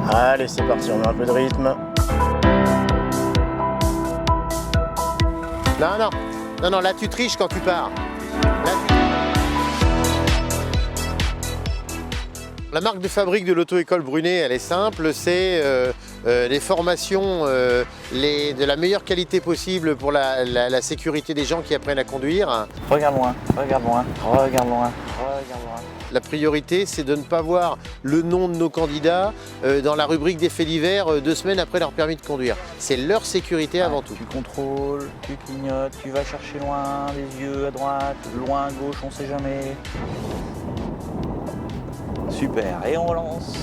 Allez, c'est parti, on met un peu de rythme. Non, là tu triches quand tu pars. La marque de fabrique de l'auto-école Brunet, elle est simple, c'est les formations de la meilleure qualité possible pour la sécurité des gens qui apprennent à conduire. Regarde loin, regarde loin, regarde loin, regarde loin. La priorité, c'est de ne pas voir le nom de nos candidats dans la rubrique des faits divers 2 semaines après leur permis de conduire. C'est leur sécurité avant tout. Tu contrôles, tu clignotes, tu vas chercher loin, les yeux à droite, loin à gauche, on sait jamais. Super, et on relance.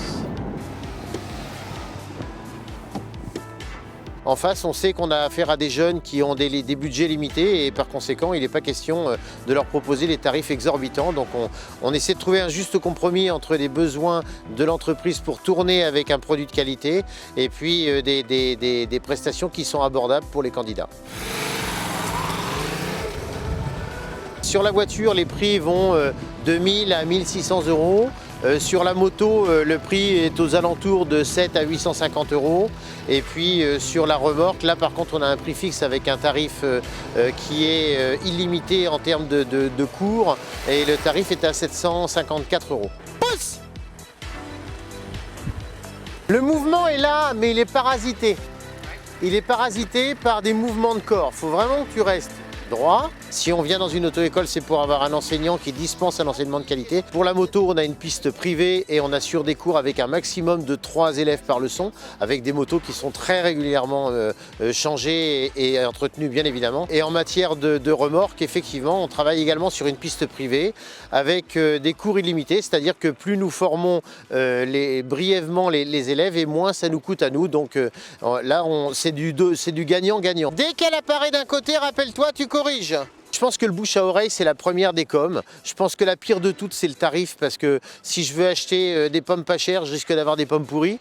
En face, on sait qu'on a affaire à des jeunes qui ont des budgets limités et par conséquent, il n'est pas question de leur proposer des tarifs exorbitants. Donc on essaie de trouver un juste compromis entre les besoins de l'entreprise pour tourner avec un produit de qualité et puis des prestations qui sont abordables pour les candidats. Sur la voiture, les prix vont de 1 000 à 1 600 €. Sur la moto, le prix est aux alentours de 7 à 850 €. Et puis sur la remorque, là par contre on a un prix fixe avec un tarif qui est illimité en termes de cours. Et le tarif est à 754 €. Pousse! Le mouvement est là, mais il est parasité. Il est parasité par des mouvements de corps. Il faut vraiment que tu restes droit. Si on vient dans une auto-école, c'est pour avoir un enseignant qui dispense un enseignement de qualité. Pour la moto, on a une piste privée et on assure des cours avec un maximum de 3 élèves par leçon, avec des motos qui sont très régulièrement changées et entretenues bien évidemment. Et en matière de remorque, effectivement, on travaille également sur une piste privée avec des cours illimités, c'est-à-dire que plus nous formons brièvement les élèves et moins ça nous coûte à nous. Donc là, c'est du gagnant-gagnant. Dès qu'elle apparaît d'un côté, rappelle-toi, tu corriges. Je pense que le bouche à oreille, c'est la première des coms. Je pense que la pire de toutes, c'est le tarif, parce que si je veux acheter des pommes pas chères, je risque d'avoir des pommes pourries.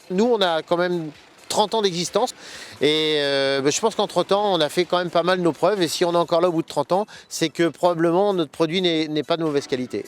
Nous, on a quand même 30 ans d'existence et je pense qu'entre-temps, on a fait quand même pas mal nos preuves. Et si on est encore là au bout de 30 ans, c'est que probablement notre produit n'est pas de mauvaise qualité.